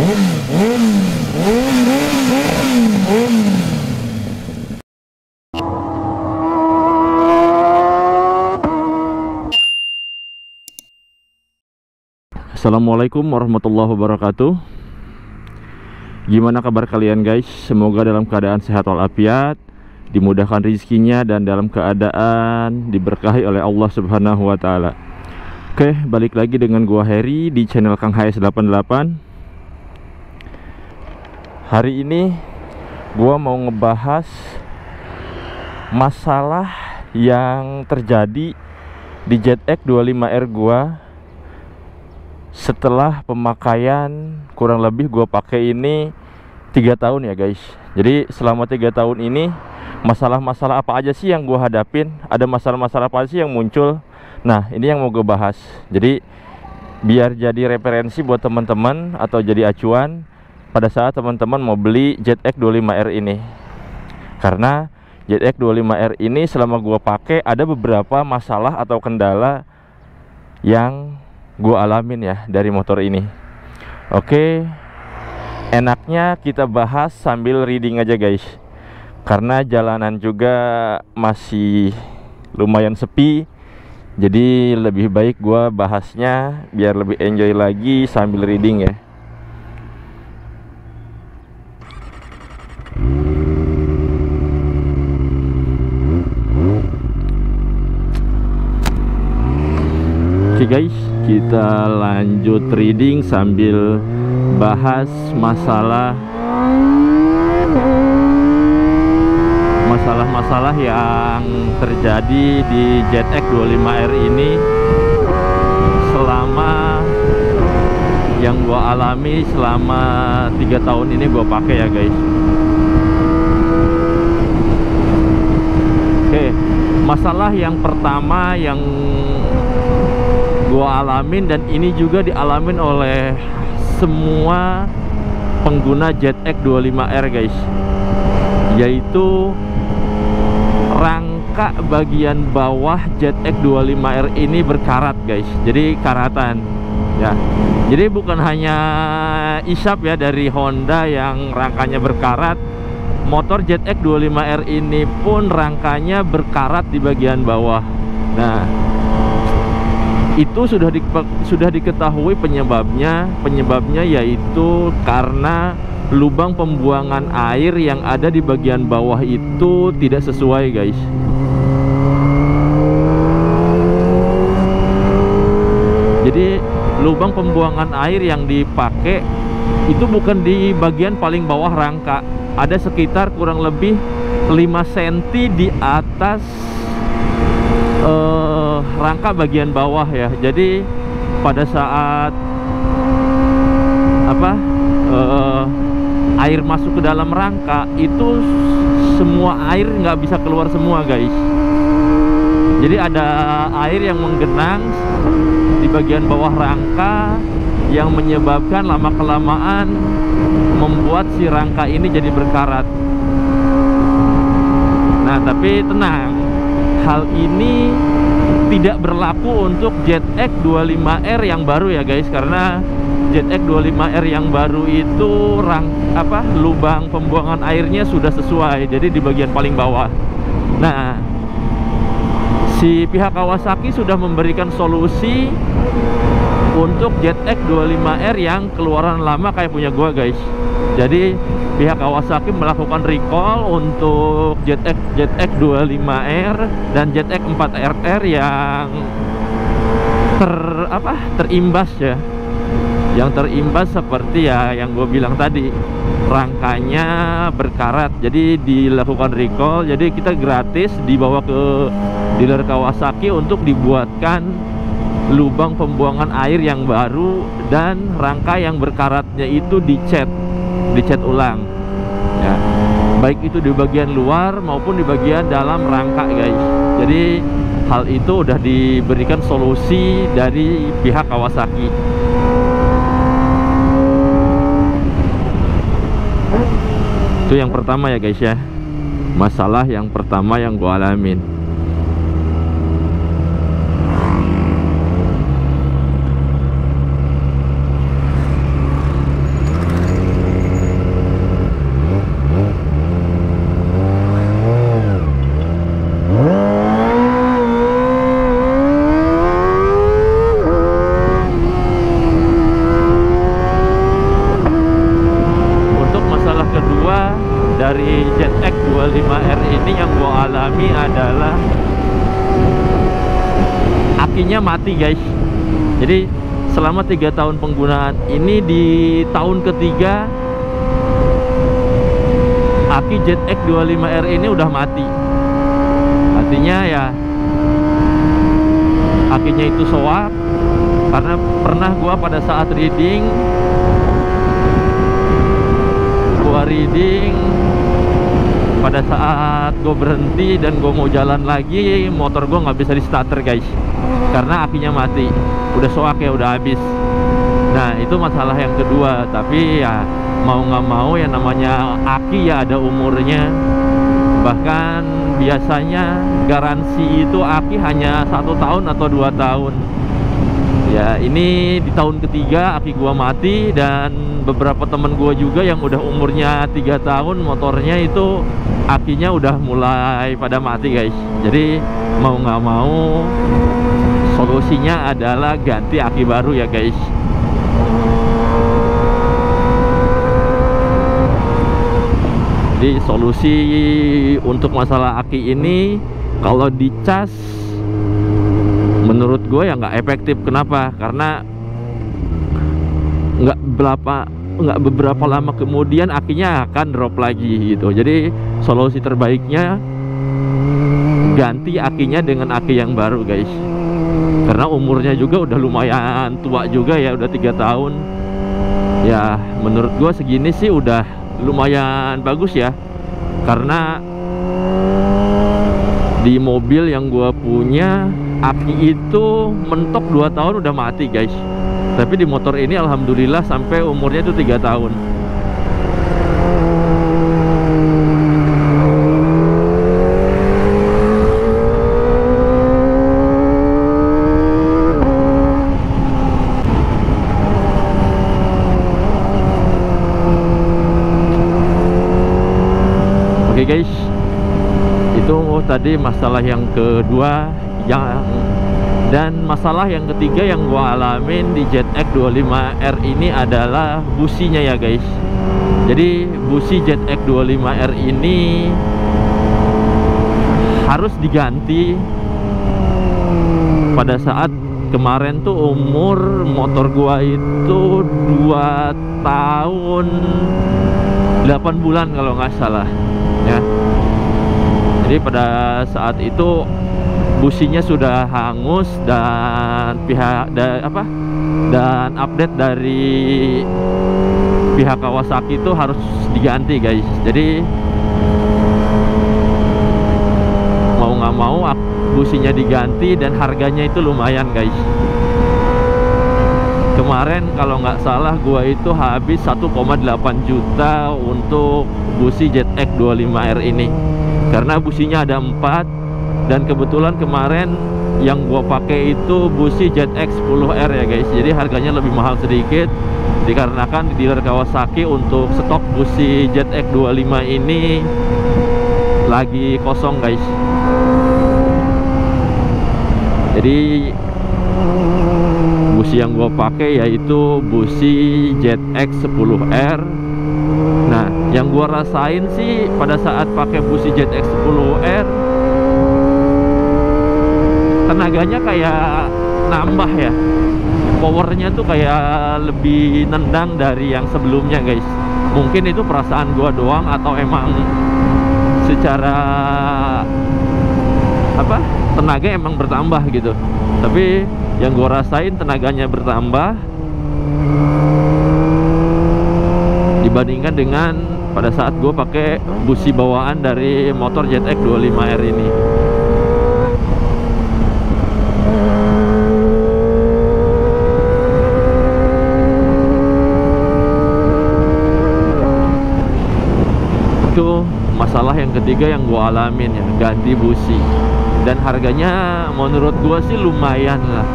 Assalamualaikum warahmatullahi wabarakatuh. Gimana kabar kalian guys? Semoga dalam keadaan sehat walafiat, dimudahkan rezekinya, dan dalam keadaan diberkahi oleh Allah Subhanahu wa Ta'ala. Oke, balik lagi dengan gua Heri di channel Kang HS88. Hari ini gua mau ngebahas masalah yang terjadi di ZX 25R gua setelah pemakaian kurang lebih gue pakai ini 3 tahun ya guys. Jadi selama 3 tahun ini masalah-masalah apa aja sih yang gue hadapin, ada masalah-masalah apa sih yang muncul. Nah ini yang mau gue bahas, jadi biar jadi referensi buat teman-teman atau jadi acuan pada saat teman-teman mau beli ZX 25R ini. Karena ZX 25R ini selama gue pakai ada beberapa masalah atau kendala yang gue alamin ya dari motor ini. Oke, enaknya kita bahas sambil reading aja guys, karena jalanan juga masih lumayan sepi. Jadi lebih baik gue bahasnya biar lebih enjoy lagi sambil reading ya. Oke guys, kita lanjut reading sambil bahas masalah-masalah yang terjadi di ZX 25R ini selama yang gua alami selama 3 tahun ini gua pakai ya guys. Oke, masalah yang pertama yang gua alamin, dan ini juga dialamin oleh semua pengguna ZX 25R guys, yaitu rangka bagian bawah ZX 25R ini berkarat guys. Jadi karatan ya, jadi bukan hanya isap ya dari Honda yang rangkanya berkarat, motor ZX 25R ini pun rangkanya berkarat di bagian bawah. Nah itu sudah diketahui penyebabnya yaitu karena lubang pembuangan air yang ada di bagian bawah itu tidak sesuai guys. Jadi lubang pembuangan air yang dipakai itu bukan di bagian paling bawah rangka, ada sekitar kurang lebih 5 cm di atas rangka bagian bawah ya. Jadi pada saat air masuk ke dalam rangka itu semua air nggak bisa keluar semua guys. Jadi ada air yang menggenang di bagian bawah rangka yang menyebabkan lama-kelamaan membuat si rangka ini jadi berkarat. Nah tapi tenang, hal ini tidak berlaku untuk ZX 25R yang baru ya guys, karena ZX 25R yang baru itu lubang pembuangan airnya sudah sesuai, jadi di bagian paling bawah. Nah si pihak Kawasaki sudah memberikan solusi untuk ZX 25R yang keluaran lama kayak punya gua guys. Jadi pihak Kawasaki melakukan recall untuk ZX 25R dan ZX 4RR yang terimbas ya. Yang terimbas seperti ya yang gue bilang tadi, rangkanya berkarat. Jadi dilakukan recall, jadi kita gratis dibawa ke dealer Kawasaki untuk dibuatkan lubang pembuangan air yang baru, dan rangka yang berkaratnya itu dicat ulang ya, baik itu di bagian luar maupun di bagian dalam rangka guys. Jadi hal itu udah diberikan solusi dari pihak Kawasaki. Itu yang pertama ya guys ya, masalah yang pertama yang gua alamin. akinya mati guys. Jadi selama 3 tahun penggunaan ini, di tahun ketiga aki ZX 25R ini udah mati. Artinya ya akinya itu soak. Karena pernah gua pada saat reading pada saat gue berhenti dan gue mau jalan lagi, motor gue nggak bisa di starter guys, karena akinya mati, udah soak ya, udah habis. Nah itu masalah yang kedua. Tapi ya mau nggak mau, ya namanya aki ya ada umurnya. Bahkan biasanya garansi itu aki hanya 1 tahun atau 2 tahun. Ya ini di tahun ketiga aki gua mati, dan beberapa temen gua juga yang udah umurnya 3 tahun motornya itu akinya udah mulai pada mati guys. Jadi mau nggak mau solusinya adalah ganti aki baru ya guys. Jadi solusi untuk masalah aki ini, kalau dicas menurut gue ya nggak efektif. Kenapa? Karena nggak beberapa lama kemudian akinya akan drop lagi gitu. Jadi solusi terbaiknya ganti akinya dengan aki yang baru guys, karena umurnya juga udah lumayan tua juga ya, udah 3 tahun ya. Menurut gue segini sih udah lumayan bagus ya, karena di mobil yang gue punya aki itu mentok 2 tahun udah mati guys. Tapi di motor ini alhamdulillah sampai umurnya itu 3 tahun. Oke guys, itu tadi masalah yang kedua. Dan masalah yang ketiga yang gua alamin di ZX 25R ini adalah businya ya guys. Jadi busi ZX 25R ini harus diganti. Pada saat kemarin tuh umur motor gua itu 2 tahun 8 bulan kalau nggak salah ya. Jadi pada saat itu businya sudah hangus, dan dan update dari pihak Kawasaki itu harus diganti guys. Jadi mau nggak mau businya diganti, dan harganya itu lumayan guys. Kemarin kalau nggak salah gua itu habis 1,8 juta untuk busi ZX 25R ini, karena businya ada 4. Dan kebetulan kemarin yang gua pakai itu busi ZX 10R ya guys. Jadi harganya lebih mahal sedikit, dikarenakan di dealer Kawasaki untuk stok busi ZX 25 ini lagi kosong guys. Jadi busi yang gua pakai yaitu busi ZX 10R. Nah yang gua rasain sih pada saat pakai busi ZX 10R, tenaganya kayak nambah ya, powernya tuh kayak lebih nendang dari yang sebelumnya guys. Mungkin itu perasaan gua doang, atau emang secara tenaga emang bertambah gitu. Tapi yang gua rasain tenaganya bertambah dibandingkan dengan pada saat gua pakai busi bawaan dari motor ZX 25R ini. Itu masalah yang ketiga yang gua alamin ya, ganti busi. Dan harganya menurut gua sih lumayan lah,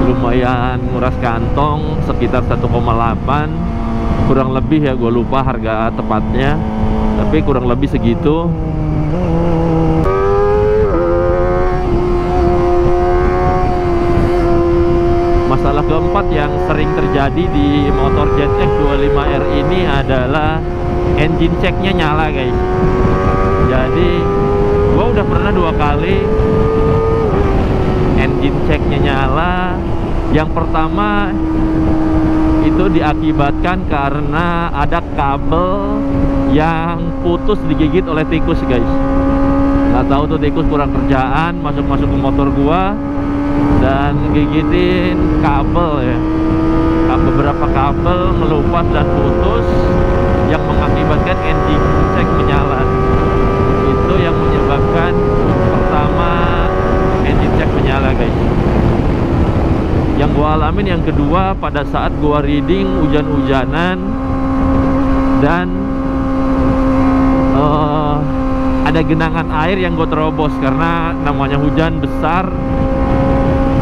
lumayan nguras kantong, sekitar 1,8 kurang lebih ya, gua lupa harga tepatnya, tapi kurang lebih segitu. Masalah keempat yang sering terjadi di motor ZX 25R ini adalah engine checknya nyala guys. Jadi gua udah pernah 2 kali engine checknya nyala. Yang pertama itu diakibatkan karena ada kabel yang putus digigit oleh tikus guys. Nggak tahu tuh tikus kurang kerjaan masuk ke motor gua dan gigitin kabel ya. Beberapa kabel melupas dan putus yang mengakibatkan engine check menyala. Itu yang menyebabkan pertama engine check menyala guys. Yang gua alamin yang kedua pada saat gua reading hujan-hujanan dan ada genangan air yang gue terobos karena namanya hujan besar,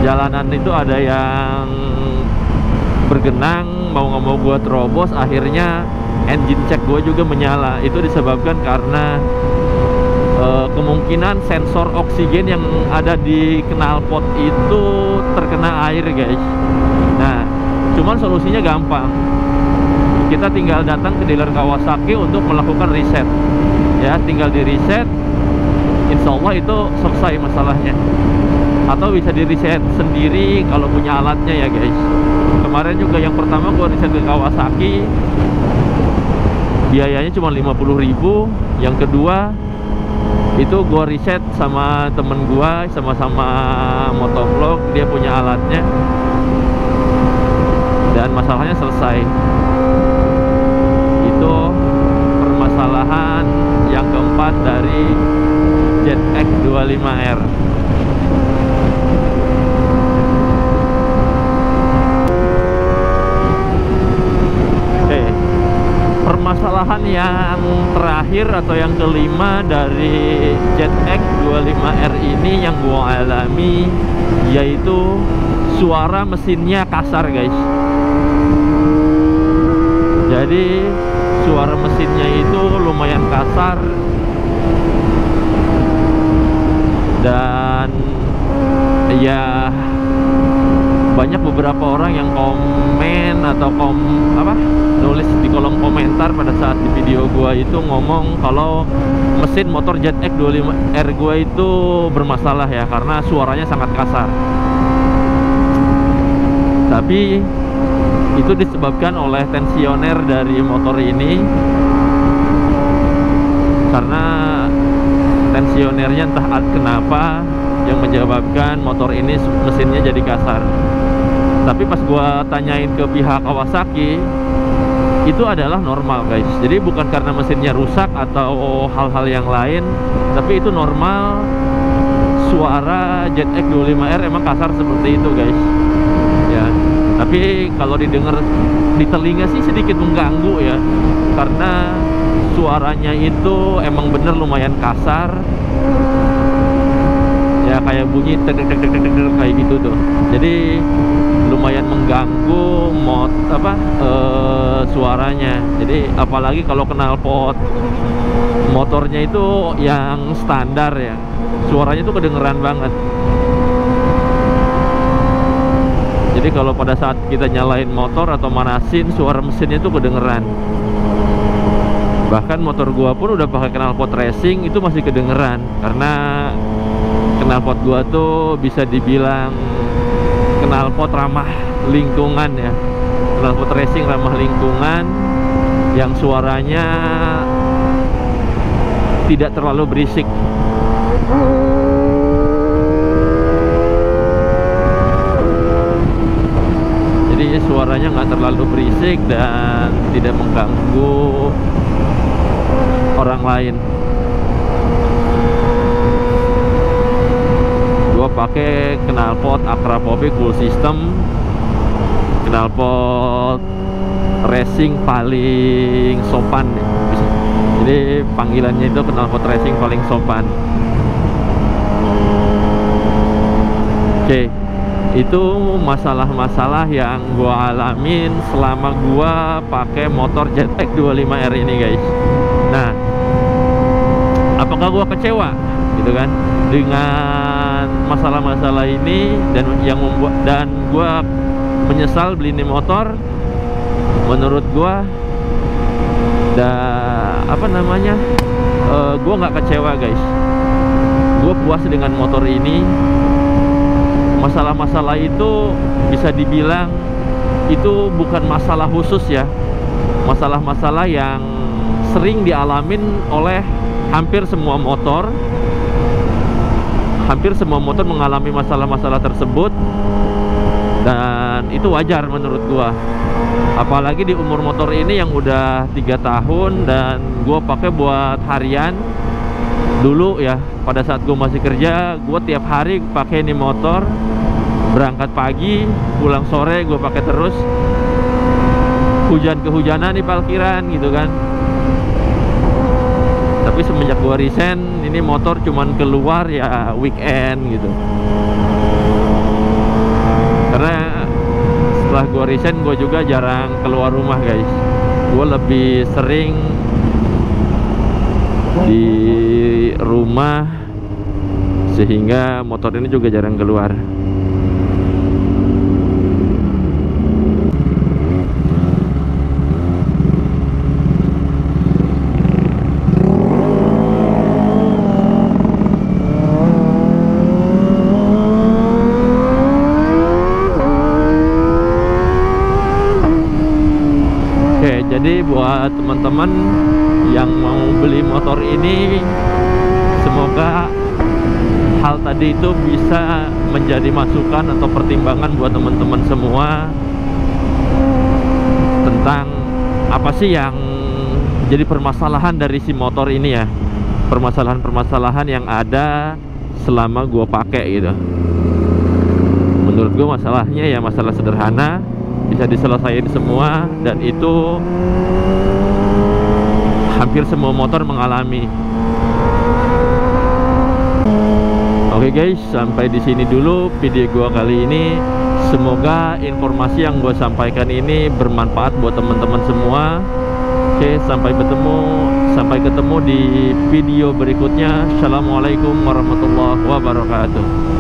jalanan itu ada yang bergenang, mau nggak mau gue terobos, akhirnya engine check gue juga menyala. Itu disebabkan karena kemungkinan sensor oksigen yang ada di knalpot itu terkena air guys. Nah, cuman solusinya gampang, kita tinggal datang ke dealer Kawasaki untuk melakukan reset ya, tinggal di reset, insya Allah itu selesai masalahnya. Atau bisa di reset sendiri kalau punya alatnya ya guys. Kemarin juga yang pertama gue reset ke Kawasaki, biayanya cuma 50.000. Yang kedua itu gue reset sama temen gue, sama-sama motovlog, dia punya alatnya dan masalahnya selesai. Itu permasalahan yang keempat dari ZX 25R. Oke, permasalahan yang terakhir atau yang kelima dari ZX 25R ini yang gua alami yaitu suara mesinnya kasar guys. Jadi suara mesinnya itu lumayan kasar dan ya banyak beberapa orang yang komen atau nulis di kolom komentar pada saat di video gua itu ngomong kalau mesin motor ZX 25R gua itu bermasalah ya karena suaranya sangat kasar. Tapi itu disebabkan oleh tensioner dari motor ini, karena tensionernya entah kenapa yang menyebabkan motor ini mesinnya jadi kasar. Tapi pas gua tanyain ke pihak Kawasaki, itu adalah normal guys. Jadi bukan karena mesinnya rusak atau hal-hal yang lain, tapi itu normal. Suara ZX 25R emang kasar seperti itu guys ya. Tapi kalau didengar di telinga sih sedikit mengganggu ya, karena suaranya itu emang bener lumayan kasar ya, kayak bunyi tek kayak gitu tuh. Jadi lumayan mengganggu suaranya. Jadi apalagi kalau knalpot motornya itu yang standar ya, suaranya itu kedengeran banget. Jadi kalau pada saat kita nyalain motor atau manasin, suara mesinnya itu kedengeran. Bahkan motor gua pun udah pakai knalpot racing itu masih kedengeran, karena knalpot gua tuh bisa dibilang knalpot ramah lingkungan ya, knalpot racing ramah lingkungan yang suaranya tidak terlalu berisik. Jadi suaranya nggak terlalu berisik dan tidak mengganggu orang lain. Gua pakai knalpot Akrapovic full system, knalpot racing paling sopan ya. Jadi panggilannya itu knalpot racing paling sopan. Oke, itu masalah-masalah yang gua alamin selama gua pakai motor ZX 25R ini guys. Nah, apakah gua kecewa gitu kan dengan masalah-masalah ini dan yang membuat dan gua menyesal beli ini motor? Menurut gua gua nggak kecewa guys. Gua puas dengan motor ini. masalah-masalah itu bisa dibilang itu bukan masalah khusus ya, masalah-masalah yang sering dialamin oleh hampir semua motor. Hampir semua motor mengalami masalah-masalah tersebut, dan itu wajar menurut gua. Apalagi di umur motor ini yang udah 3 tahun dan gua pakai buat harian. Dulu ya, pada saat gua masih kerja, gua tiap hari pakai ini motor. Berangkat pagi, pulang sore gua pakai terus. Hujan-kehujanan di parkiran gitu kan. Tapi semenjak gua resign, ini motor cuman keluar ya weekend gitu. Karena setelah gua resign, gua juga jarang keluar rumah guys. Gua lebih sering di rumah, sehingga motor ini juga jarang keluar. Jadi buat teman-teman yang mau beli motor ini, semoga hal tadi itu bisa menjadi masukan atau pertimbangan buat teman-teman semua tentang apa sih yang jadi permasalahan dari si motor ini ya. Permasalahan-permasalahan yang ada selama gua pakai gitu. Menurut gua masalahnya ya masalah sederhana, bisa diselesaikan semua, dan itu hampir semua motor mengalami. Oke guys, sampai di sini dulu video gua kali ini. Semoga informasi yang gua sampaikan ini bermanfaat buat teman-teman semua. Oke, sampai ketemu di video berikutnya. Assalamualaikum warahmatullahi wabarakatuh.